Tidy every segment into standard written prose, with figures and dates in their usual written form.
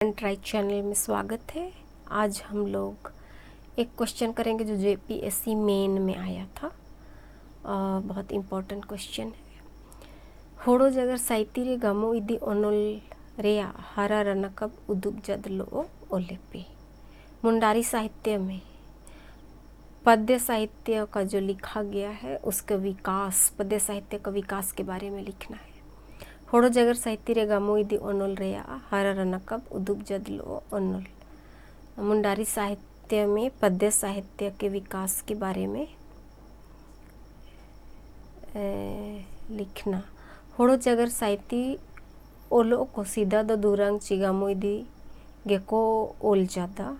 Trike channel में स्वागत है। आज हम लोग एक क्वेश्चन करेंगे जो जेपीएससी मेन में आया था। बहुत इम्पोर्टेंट क्वेश्चन है। होड़ो जगर साइतिरे गमो इदी ओनोल रेया हरा रनकब उदुग जदलो ओलेपे। मुंडारी साहित्य में पद्य साहित्य का जो लिखा गया है उसका विकास, पद्य साहित्य का विकास के बारे में लिखना है। होड़ो जगर साहित्य गमो इदी ओनोल रेया हरा रनकब उदुग जदलो ओनोल। मुंडारी साहित्य में पद्य साहित्य के विकास के बारे में लिखना। होड़ो जगर साहित्य ओलो को सीधा दो दूरंग चिगामो इदी गेको ओल जादा।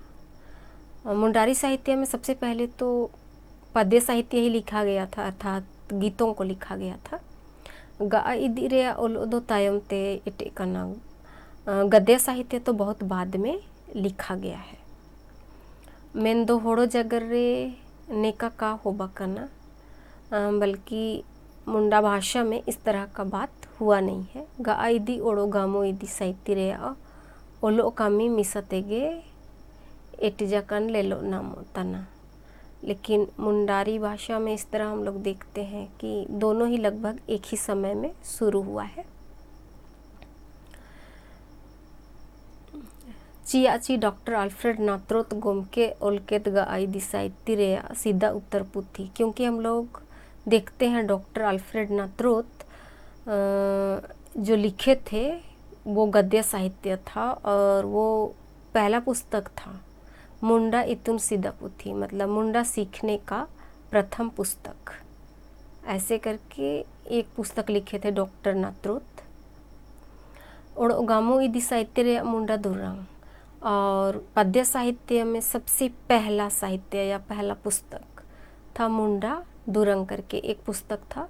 मुंडारी साहित्य में सबसे पहले तो पद्य साहित्य ही लिखा गया था, अर्थात गीतों को लिखा गया था। गा इदी रे ओलो दो तायम ते इटे कना। गद्य साहित्य तो बहुत बाद में लिखा गया है। मेन दो होड़ो जगर रे नेका का होबा कना, बल्कि मुंडा भाषा में इस तरह का बात हुआ नहीं है। गा इदी ओड़ो गामो इदी साहित्य रे ओलो कामी मिसतेगे एटिजाकन लेलो नामो तना। लेकिन मुंडारी भाषा में इस तरह हम लोग देखते हैं कि दोनों ही लगभग एक ही समय में शुरू हुआ है। चियाची डॉक्टर अल्फ्रेड नात्रोत गोमके ओलकेत गाई दी साहित्य रे सीधा उत्तर पुथी। क्योंकि हम लोग देखते हैं डॉक्टर अल्फ्रेड नात्रोत जो लिखे थे वो गद्य साहित्य था और वो पहला पुस्तक था मुंडा इतुन सीधा पुथी, मतलब मुंडा सीखने का प्रथम पुस्तक। ऐसे करके एक पुस्तक लिखे थे डॉक्टर नात्रोत। और गामो इदी साहित्य रे मुंडा दुरंग, और पद्य साहित्य में सबसे पहला साहित्य या पहला पुस्तक था मुंडा दुरंग करके एक पुस्तक था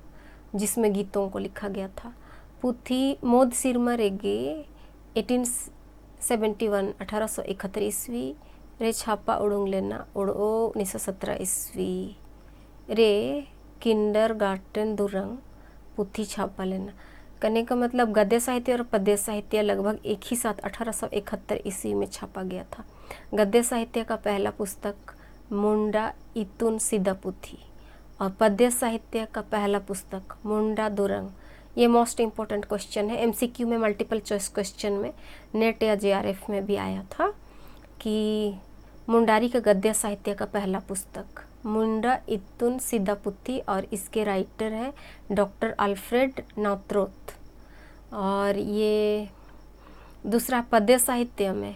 जिसमें गीतों को लिखा गया था। पुथी मोद सिरमा रेगे 1871 1871 ईस्वी रे छापा उड़ूंग लेना। उड़ो 1917 ईस्वी रे किंडर गार्टन दुरंग पुथी छापा लेना। कहने का मतलब गद्य साहित्य और पद्य साहित्य लगभग एक ही साथ 1871 ईस्वी में छापा गया था। गद्य साहित्य का पहला पुस्तक मुंडा इतुन सीधा पुथी और पद्य साहित्य का पहला पुस्तक मुंडा दुरंग। ये मोस्ट इम्पोर्टेंट क्वेश्चन है, एमसीक्यू में मल्टीपल चॉइस क्वेश्चन में, नेट या जेआरएफ में भी आया था कि मुंडारी का गद्य साहित्य का पहला पुस्तक मुंडा इतुन सीधा पुथी और इसके राइटर हैं डॉक्टर अल्फ्रेड नात्रोत। और ये दूसरा पद्य साहित्य में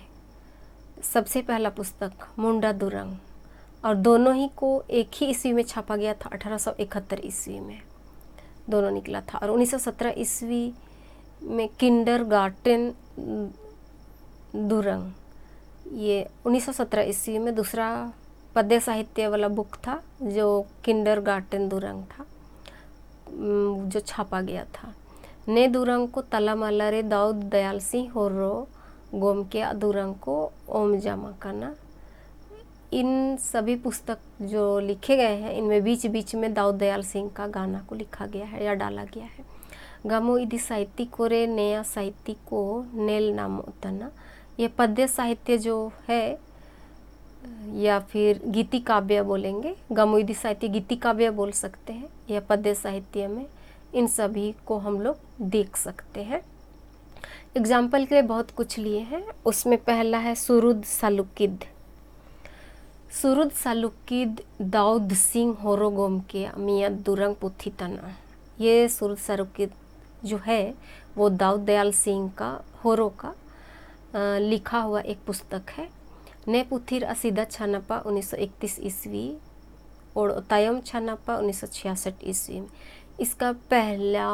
सबसे पहला पुस्तक मुंडा दुरंग, और दोनों ही को एक ही ईस्वी में छापा गया था 1871 ईस्वी में दोनों निकला था। और 1917 ईस्वी में किंडर गार्टन दुरंग, ये 1917 ईस्वी में दूसरा पद्य साहित्य वाला बुक था जो किंडर गार्टन दुरंग था जो छापा गया था। ने दुरंग को तलामाला रे दाऊद दयाल सिंह होरो गोम के दुरंग को ओम जामा करना। इन सभी पुस्तक जो लिखे गए हैं इनमें बीच बीच में दाऊद दयाल सिंह का गाना को लिखा गया है या डाला गया है। गामो इदी साहित्य को रे नया साहित्य को नेल नामो तना। ये पद्य साहित्य जो है या फिर गीति काव्य बोलेंगे, गमोइदी साहित्य गीति काव्य बोल सकते हैं या पद्य साहित्य में, इन सभी को हम लोग देख सकते हैं। एग्जाम्पल के लिए बहुत कुछ लिए हैं, उसमें पहला है सुरुद सालुकिद। सुरुद सालुकिद दाऊद सिंह होरो गोम के मियाँ दुरंग पुथी तना। ये सुरुद सालुकिद जो है वो दाऊद दयाल सिंह का होरो का लिखा हुआ एक पुस्तक है। ने पुथिर असीदा छानपा 1931 ईस्वी और तायम छानपा 1966 ईस्वी में। इसका पहला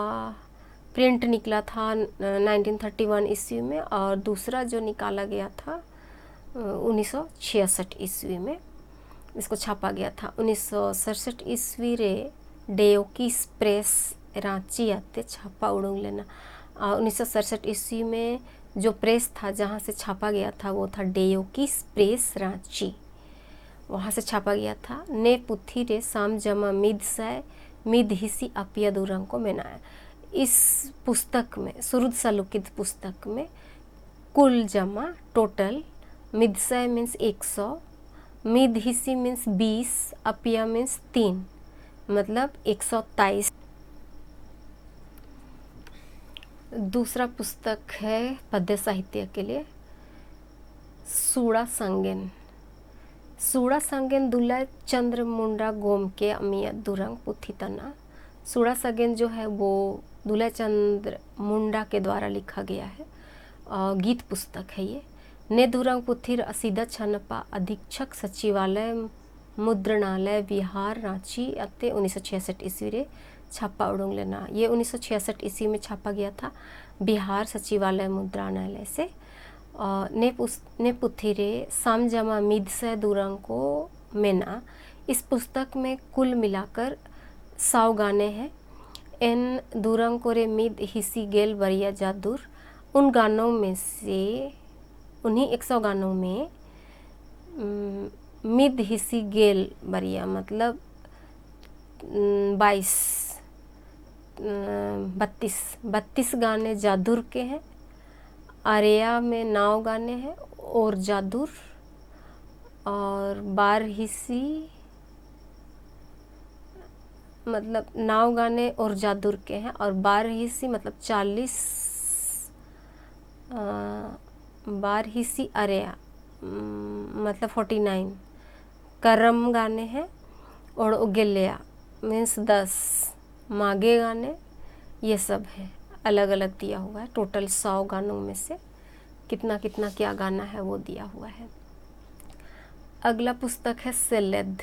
प्रिंट निकला था 1931 ईस्वी में और दूसरा जो निकाला गया था 1966 ईस्वी में इसको छापा गया था। 1967 ईस्वी रे डेयोकीस प्रेस रांची आते छापा उड़ूंग लेना। 1967 ईस्वी में जो प्रेस था जहाँ से छापा गया था वो था डेयोकीस प्रेस रांची, वहाँ से छापा गया था। ने पुथी रे साम जमा मिद सै मिद हिसी अपिया दुरंग को बनाया। इस पुस्तक में सुरुद सालुकिद पुस्तक में कुल जमा टोटल, मिदसय मीन्स 100, मिद हिसी मीन्स 20, अपिया मीन्स 3, मतलब 123। दूसरा पुस्तक है पद्य साहित्य के लिए सूड़ा संगेन। सूड़ा संगेन दुल्ला चंद्र मुंडा गोम के अमिया दुरंग पुथी तना। सूड़ा संगेन जो है वो दुल्ला चंद्र मुंडा के द्वारा लिखा गया है, गीत पुस्तक है ये। ने दुरंग पुथिर असीदा छनपा अधीक्षक सचिवालय मुद्रणालय बिहार रांची अते 1966 ईस्वी रे छापा उड़ूंग लेना। ये 1966 ईस्वी में छापा गया था बिहार सचिवालय मुद्रणालय से। ने पुथी रे साम जमा मिदसय दुरंग को मेना। इस पुस्तक में कुल मिलाकर 100 गाने हैं। इन दुरंग को रे मिद हिसी गेल बरिया जादूर। उन गानों में से उन्हीं 100 गानों में मिद हिसी गेल बरिया मतलब 32 गाने जादूर के हैं। आर्या में 9 गाने हैं और जादूर, और 12 हिस्सी मतलब 9 गाने और जादूर के हैं, और 12 हिस्सी मतलब 40, 12 हिस्सी आर्या मतलब 49 करम गाने हैं, और उगेलिया मीन्स 10 मागे गाने, ये सब है अलग अलग दिया हुआ है। टोटल 100 गानों में से कितना कितना क्या गाना है वो दिया हुआ है। अगला पुस्तक है सेलेद।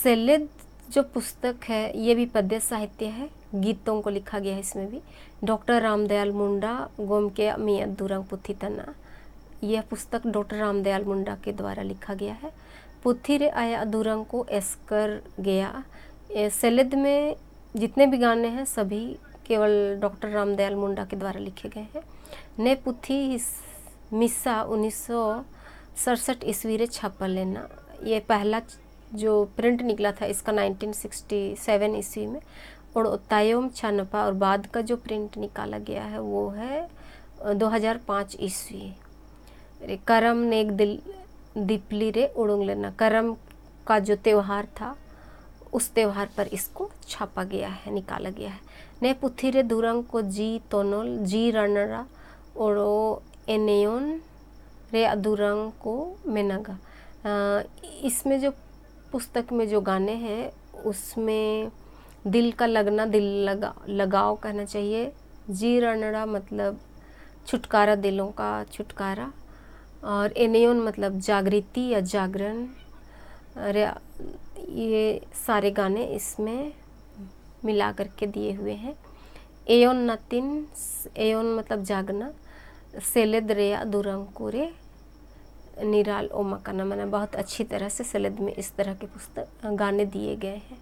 सेलेद जो पुस्तक है ये भी पद्य साहित्य है, गीतों को लिखा गया है इसमें भी। डॉक्टर रामदयाल मुंडा गोम के मिया दुरंग पुथी तना। यह पुस्तक डॉक्टर रामदयाल मुंडा के द्वारा लिखा गया है। पुथी रे आया दुरंग को एस्कर गया। सेलेद में जितने भी गाने हैं सभी केवल डॉक्टर रामदयाल मुंडा के द्वारा लिखे गए हैं। ने पुथी मिस्सा 1967 ईस्वी रे छापा लेना। ये पहला जो प्रिंट निकला था इसका 1967 ईस्वी में, और तायोम छानपा और बाद का जो प्रिंट निकाला गया है वो है 2005 ईस्वी। करम नेक दीपली रे उड़ूंग लेना। करम का जो त्यौहार था उस त्यौहार पर इसको छापा गया है, निकाला गया है। ने पुथी रे दुरंग को जी तोनोल जी रणरा और एनेयोन रे दुरंग को मेनागा। इसमें जो पुस्तक में जो गाने हैं उसमें दिल का लगना, दिल लगाव कहना चाहिए। जी रणरा मतलब छुटकारा, दिलों का छुटकारा, और एनेयोन मतलब जागृति या जागरण। ये सारे गाने इसमें मिला करके दिए हुए हैं। एयोन नतिन, एयोन मतलब जागना। सेलेद रेया दुरंग को रे निराल ओमा करना। मैंने बहुत अच्छी तरह से सेलेद में इस तरह के पुस्तक गाने दिए गए हैं।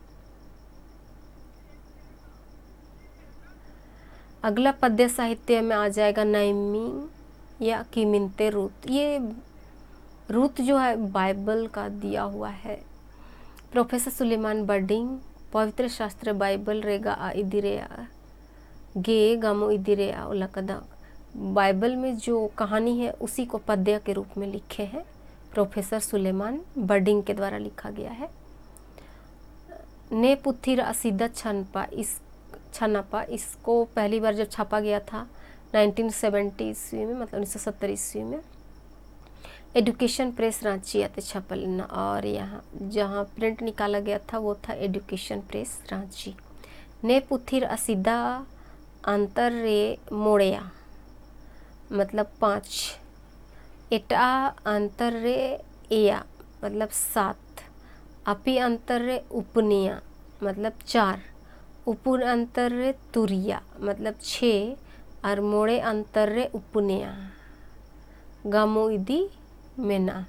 अगला पद्य साहित्य में आ जाएगा नईमी या कीमिनते रूत। ये रूत जो है बाइबल का दिया हुआ है। प्रोफेसर सुलेमान बर्डिंग पवित्र शास्त्र बाइबल रेगा आ इदिरेया गे गामो इदिरेया उलकदा। बाइबल में जो कहानी है उसी को पद्य के रूप में लिखे हैं। प्रोफेसर सुलेमान बर्डिंग के द्वारा लिखा गया है। ने पुथिर असीदा छनपा इसको पहली बार जब छापा गया था 1970 ईस्वी में, मतलब 1970 ईस्वी में। एजुकेशन प्रेस रांची आते छापा लेना, और यहाँ जहाँ प्रिंट निकाला गया था वो था एजुकेशन प्रेस रांची। ने पुथिर असीदा अंतर रे मोड़िया मतलब 5, एटा अंतर रे एया मतलब 7, अपी अंतर रे उपनिया मतलब 4, उपुर अंतर रे तुरिया मतलब 6, और मोड़े अंतर रे उपनिया गामो इदी मेना।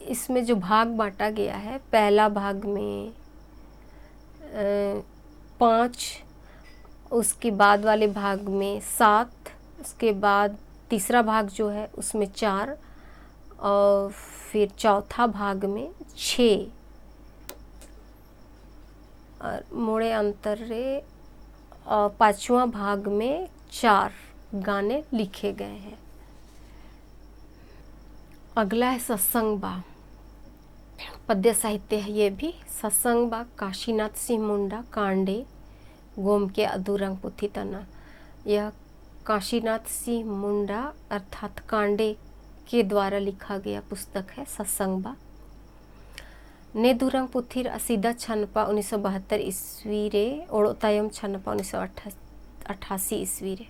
इसमें जो भाग बांटा गया है, पहला भाग में 5, उसके बाद वाले भाग में 7, उसके बाद तीसरा भाग जो है उसमें 4, और फिर चौथा भाग में 6, और मोड़े अंतर रे 5वां भाग में 4 गाने लिखे गए हैं। अगला है सत्संग बा, पद्य साहित्य है ये भी। सत्संग बा काशीनाथ सिंह मुंडा कांडे गोम के अधूरंग पुथी तना। यह काशीनाथ सिंह मुंडा अर्थात कांडे के द्वारा लिखा गया पुस्तक है सत्संग बा। ने दुरंग पुथिर असीदा छनपा 1972 ईस्वी रे ओड़ो तायम छनपा 1988 ईस्वी रे।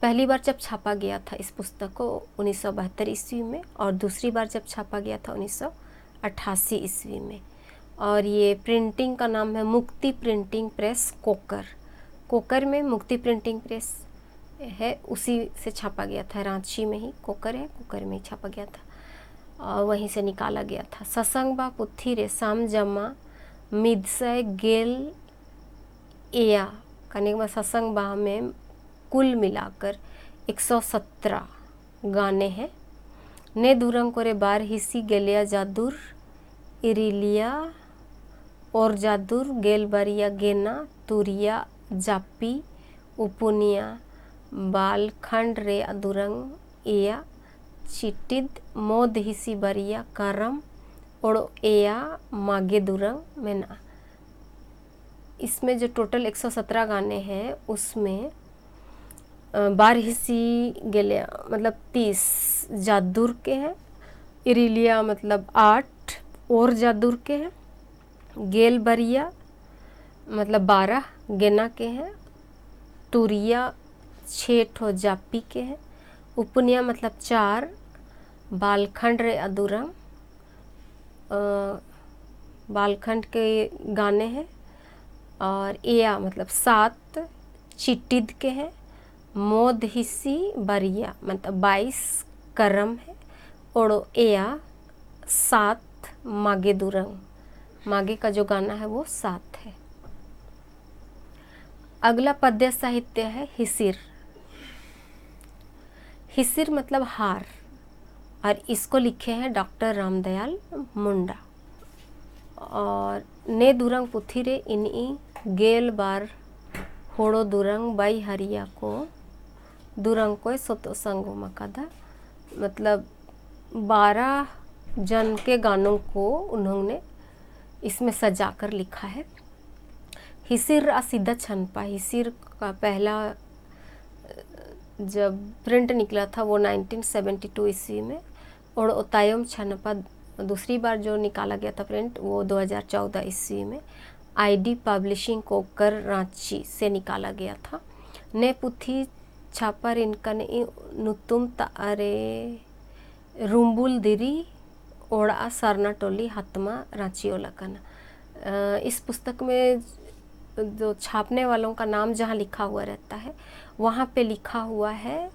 पहली बार जब छापा गया था इस पुस्तक को 1972 ईस्वी में, और दूसरी बार जब छापा गया था 1988 ईस्वी में। और ये प्रिंटिंग का नाम है मुक्ति प्रिंटिंग प्रेस कोकर। कोकर में मुक्ति प्रिंटिंग प्रेस है, उसी से छापा गया था। रांची में ही कोकर है, कोकर में ही छापा गया था और वहीं से निकाला गया था। सत्संग बा पुथी रे साम जमा मिदसय गेल एया कहने के बाद सत्संग बा में कुल मिलाकर 117 गाने हैं। ने दूरंग कोरे बार हिस्सी गेलिया जादुर इरिलिया और जादुर गेलबारिया गेना तुरिया जापी उपुनिया बालखंड रे अदुरंग एया चिटिद मोद हिसी बरिया करम ओड़ो एया मागे दुरंग मेना। इसमें जो टोटल 117 गाने हैं उसमें 12 हिस्सी गेलिया मतलब 30 जादुर के हैं, इरिलिया मतलब 8 और जादुर के हैं, गेल बरिया मतलब 12 गेना के हैं, तुरिया 6 ठो जापी के हैं, उपनिया मतलब 4, बालखंड रे अधूरंग बालखंड के गाने हैं, और एया मतलब 7 चिट्टिद के हैं, मोद हिस्सी बरिया मतलब 22 करम है, ओड़ो एया 7 मागे दुरंग, मागे का जो गाना है वो 7 है। अगला पद्य साहित्य है हिसिर। हिसिर मतलब हार, और इसको लिखे हैं डॉक्टर रामदयाल मुंडा। और ने दुरंग पुथी रे इन्हीं गेल बार होड़ो दुरंग बाई हरिया को दुरंग को सोतो संगो मकादा, मतलब 12 जन के गानों को उन्होंने इसमें सजा कर लिखा है। हिसिर असीदा छनपा, हिसिर का पहला जब प्रिंट निकला था वो 1972 ईस्वी में, और ओतायम छनपा दूसरी बार जो निकाला गया था प्रिंट वो 2014 ईस्वी में आईडी पब्लिशिंग कोकर रांची से निकाला गया था। ने पुथी छापर इनका ने नुतुम तारे रुम्बुल दिरी ओड़ा सरना टोली हतमा रांची ओलकन। इस पुस्तक में जो छापने वालों का नाम जहाँ लिखा हुआ रहता है वहाँ पे लिखा हुआ है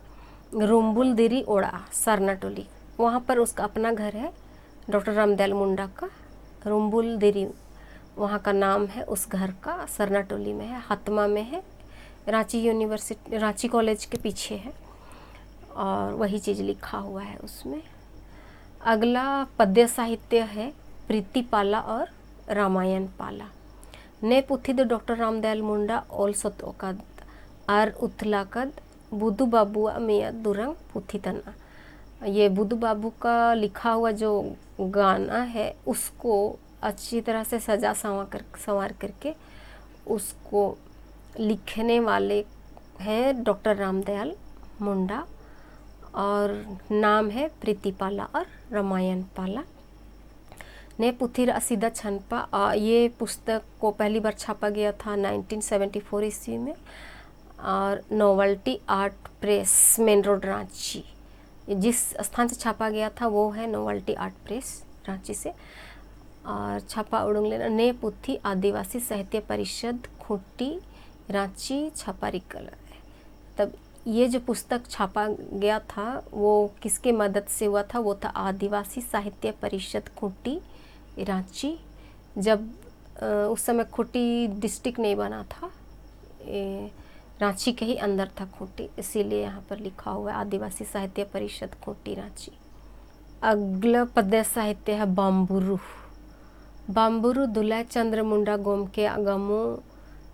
रुम्बुल दिरी ओड़ा सरना टोली, वहाँ पर उसका अपना घर है डॉक्टर रामदयाल मुंडा का। रुम्बुल दिरी वहाँ का नाम है उस घर का, सरना टोली में है, हतमा में है, रांची यूनिवर्सिटी रांची कॉलेज के पीछे है, और वही चीज़ लिखा हुआ है उसमें। अगला पद्य साहित्य है प्रीति पाला और रामायण पाला। ने पुथी दो डॉक्टर रामदयाल मुंडा ओल सतोकद आर उथलाकद बुद्धू बाबू मिया दुरंग पुथी तना। ये बुद्धू बाबू का लिखा हुआ जो गाना है उसको अच्छी तरह से सजा संवार करके उसको लिखने वाले हैं डॉक्टर रामदयाल मुंडा, और नाम है प्रीति पाला और रामायण पाला। ने पुथिर असीदा छनपा, ये पुस्तक को पहली बार छापा गया था 1974 ईस्वी में, और novelty art press main road Ranchi, जिस स्थान से छापा गया था वो है नोवेल्टी आर्ट प्रेस रांची से। और छापा उड़ंग लेना ने पुथी आदिवासी साहित्य परिषद खूंटी रांची छापारी कला है। तब ये जो पुस्तक छापा गया था वो किसके मदद से हुआ था, वो था आदिवासी साहित्य परिषद खूंटी रांची। जब उस समय खूंटी डिस्ट्रिक्ट नहीं बना था, रांची के ही अंदर था खूंटी, इसीलिए यहाँ पर लिखा हुआ है आदिवासी साहित्य परिषद खूंटी रांची। अगला पद्य साहित्य है बाम्बुरु। बाम्बुरु दुलाई चंद्र मुंडा गोम के अगमो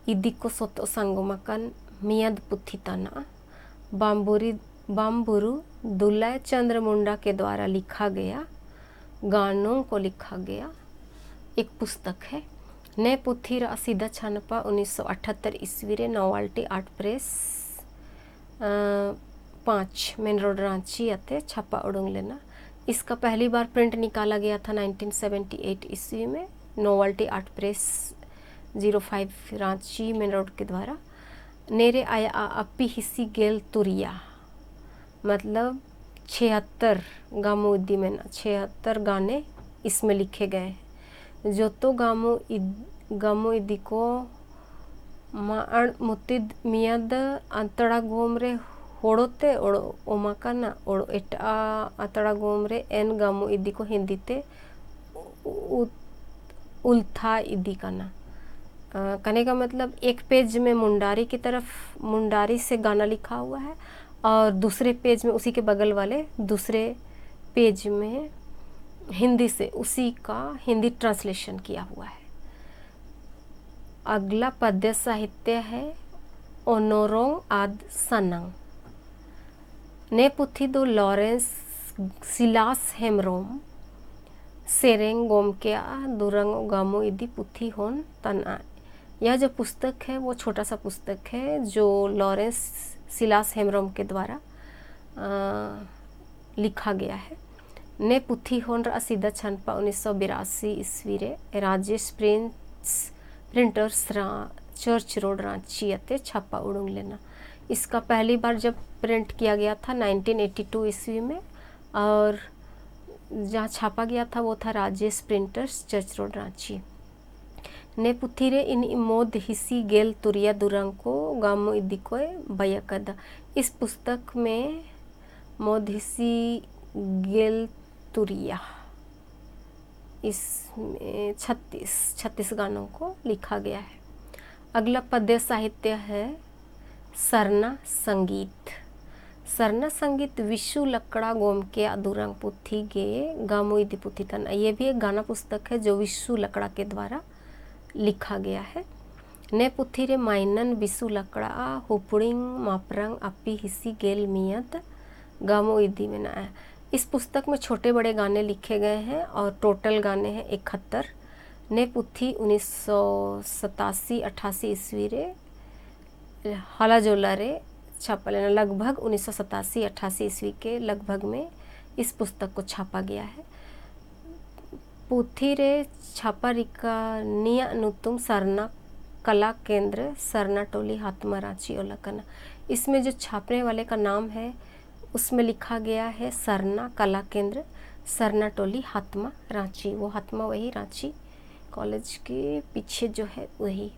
इदी को सोतो संगमकन मियद पुथी तना। बाम्बुरु दुल्लय चंद्र मुंडा के द्वारा लिखा गया, गानों को लिखा गया एक पुस्तक है। ने पुथीर सीधा छानपा 1978 ईस्वी रे novelty art press 5 main road Ranchi अते छापा उड़ूंग लेना। इसका पहली बार प्रिंट निकाला गया था 1978 ईस्वी में novelty art press 05 Ranchi main road के द्वारा। नेरे आया अपी हिस्सी गेल तुरिया, मतलब 76 गामोदी में 76 गाने इसमें लिखे गए हैं। जो तो गामो इदी को माण मुतिद मियाद अंतड़ा गोमरे होड़ोते ओड़ो ओमाकाना ओड़ो एटा अंतड़ा गोमरे एन गामो इदी को हिंदी ते उल्था इदी काना। कहने का मतलब एक पेज में मुंडारी की तरफ मुंडारी से गाना लिखा हुआ है और दूसरे पेज में उसी के बगल वाले दूसरे पेज में हिंदी से उसी का हिंदी ट्रांसलेशन किया हुआ है। अगला पद्य साहित्य है ओनोरोंग आद सनंग। ने पुथी दो लॉरेंस सिलास हेमरोम सेरेंग गोमके दुरंग गामो इदी पुथी होन तना। यह जो पुस्तक है वो छोटा सा पुस्तक है जो लॉरेंस सिलास हेमरोम के द्वारा लिखा गया है। ने पुथी होन सीधा छनपा 1982 ईस्वी रे Rajesh printers church road Ranchi अते छापा उड़ूंग लेना। इसका पहली बार जब प्रिंट किया गया था 1982 ईस्वी में और जहाँ छापा गया था वो था Rajesh printers church road Ranchi. ने पुथी रे इन मोद हिस्सी गेल तुरिया दुरंग को गामो इदी को बयकदा। इस पुस्तक में मोद हिस्सी गेल तुरिया इसमें 36 गानों को लिखा गया है। अगला पद्य साहित्य है सरना संगीत। सरना संगीत विशु लकड़ा गोम के अधुरंग पुथी गे गामो इदी पुथी तना। ये भी एक गाना पुस्तक है जो विशु लकड़ा के द्वारा लिखा गया है। ने पुथी रे माइनन विशु लकड़ा हुपुड़िंग मापरंग अपी हिस्सी गेल मियत गामो इदी में ना। इस पुस्तक में छोटे बड़े गाने लिखे गए हैं और टोटल गाने हैं 71। ने पुथी 1987-88 ईस्वी रे हलाजोला रे छापा लेना। लगभग 1987-88 ईस्वी के लगभग में इस पुस्तक को छापा गया है। पुथी रे छापा रिका निया नुतुम सरना कला केंद्र सरना टोली हाथमा रांची ओलकना। इसमें जो छापने वाले का नाम है उसमें लिखा गया है सरना कला केंद्र सरना टोली हाथमा रांची। वो हाथमा वही रांची कॉलेज के पीछे जो है वही।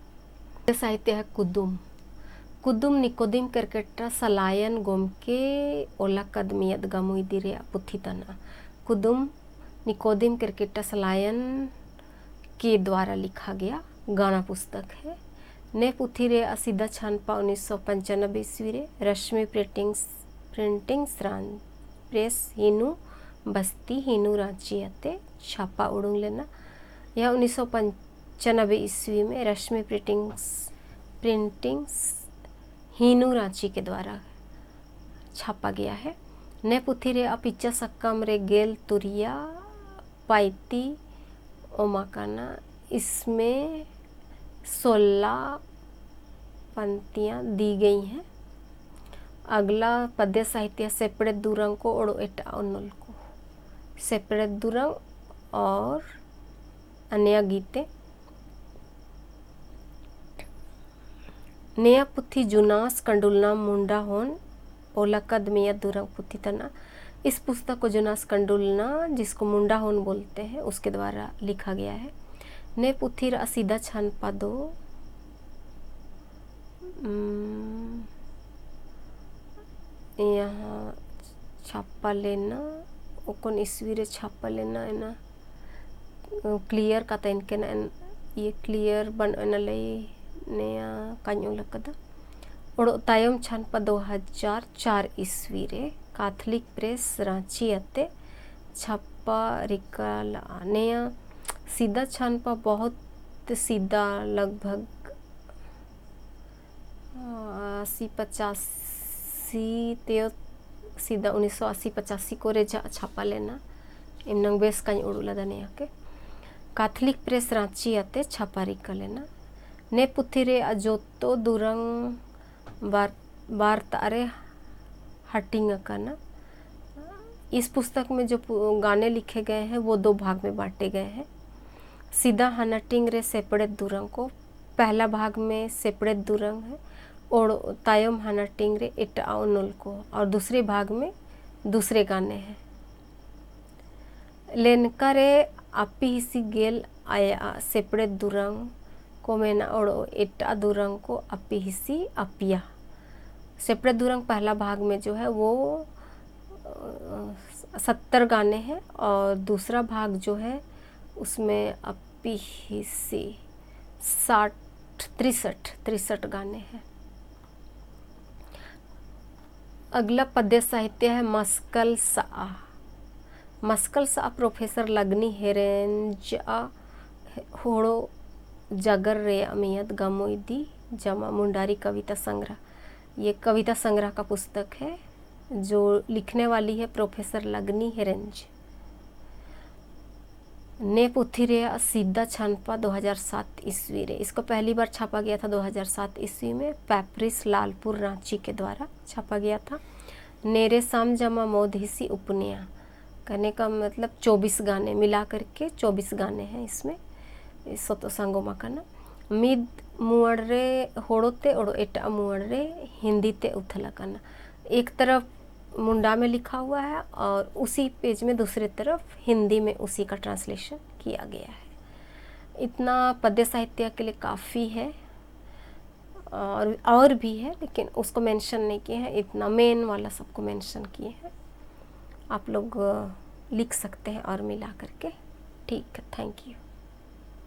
साहित्य है कुदुम। कुदुम निकोदिम करकेटा सलायन गोम के ओला कदमियत गामुई दिरे पुथी तना। कुदुम निकोदिम करकेटा सलायन के द्वारा लिखा गया गाना पुस्तक है। ने पुथी रे सीधा छानपा 1995 ईस्वी रे रश्मि प्रिंटिंग प्रेस हिनू बस्ती हिनू रांची अते छापा उड़ूंग लेना। यह 1995 ईस्वी में रश्मि प्रिंटिंग्स हिनू रांची के द्वारा छापा गया है। ने पुथी रे अपिच्चा सक्कम रे गेल तुरिया पाइती ओमाकाना। इसमें 16 पंक्तियाँ दी गई हैं। अगला पद्य साहित्य सेपड़े दुरंग को ओड़ो एटा ओनुल को। सेपड़े दुरंग और अन्य गीते। नया पुथी जुनास कंडुलना मुंडा होन ओला कदमिया दुरंग पुथी तना। इस पुस्तक को जुनास कंडुलना जिसको मुंडा होन बोलते हैं उसके द्वारा लिखा गया है। ने पुथी सीधा छानपा दो यहाँ छापा लेना ओकन ईस्वी रे छापा लेना है ना क्लियर का इनके ना ये क्लियर बन लई नया कान्यो लकदा। और तायम छानपा 2004 ईस्वी रे कैथलिक प्रेस रांची अते छापा रिकाला। नया सीधा छानपा बहुत सीधा लगभग 80-85 इसी ते सीधा 1980-85 को रेजा छापा लेना इमनंग बेस काኝ उड़ूला दनिया के कैथलिक प्रेस रांची आते छापारी का लेना ने पुथी रे अजोतो दुरंग बार तारे हटिंग करना। इस पुस्तक में जो गाने लिखे गए हैं वो 2 भाग में बांटे गए हैं। सीधा हनटिंग रे सेपड़े दुरंग को पहला भाग में सेपड़े दुरंग है और तायम हनटिंग रे एटा नुल को और दूसरे भाग में दूसरे गाने हैं। लेनका रे आपी हिसी गेल आया सेपड़े दुरंग को मेना और एटा दुरंग को आपी हिसी अपिया। सेपड़े दुरंग पहला भाग में जो है वो 70 गाने हैं और दूसरा भाग जो है उसमें अपी हिस्सी 63 गाने हैं। अगला पद्य साहित्य है मस्कल सा। मस्कल सा प्रोफेसर लगनी हेरेंजा होड़ो जगर रे अमियत गमोइदी जमा मुंडारी कविता संग्रह। ये कविता संग्रह का पुस्तक है जो लिखने वाली है प्रोफेसर लगनी हेरेंज। ने पुथी रे सीधा छानपा 2007 ईस्वी रे। इसको पहली बार छापा गया था 2007 ईस्वी में पैप्रिस लालपुर रांची के द्वारा छापा गया था। नेरे साम जमा मोधिसी उपनिया कहने का मतलब 24 गाने मिला करके 24 गाने हैं इसमें। सोतो सांगोमा का ना मिद मुअड़रे होड़ोते और एटा मुअड़रे हिंदी ते उथला करना। एक तरफ मुंडा में लिखा हुआ है और उसी पेज में दूसरी तरफ हिंदी में उसी का ट्रांसलेशन किया गया है। इतना पद्य साहित्य के लिए काफ़ी है और भी है लेकिन उसको मेंशन नहीं किए हैं। इतना मेन वाला सबको मेंशन किए हैं। आप लोग लिख सकते हैं और मिला करके। ठीक है, थैंक यू।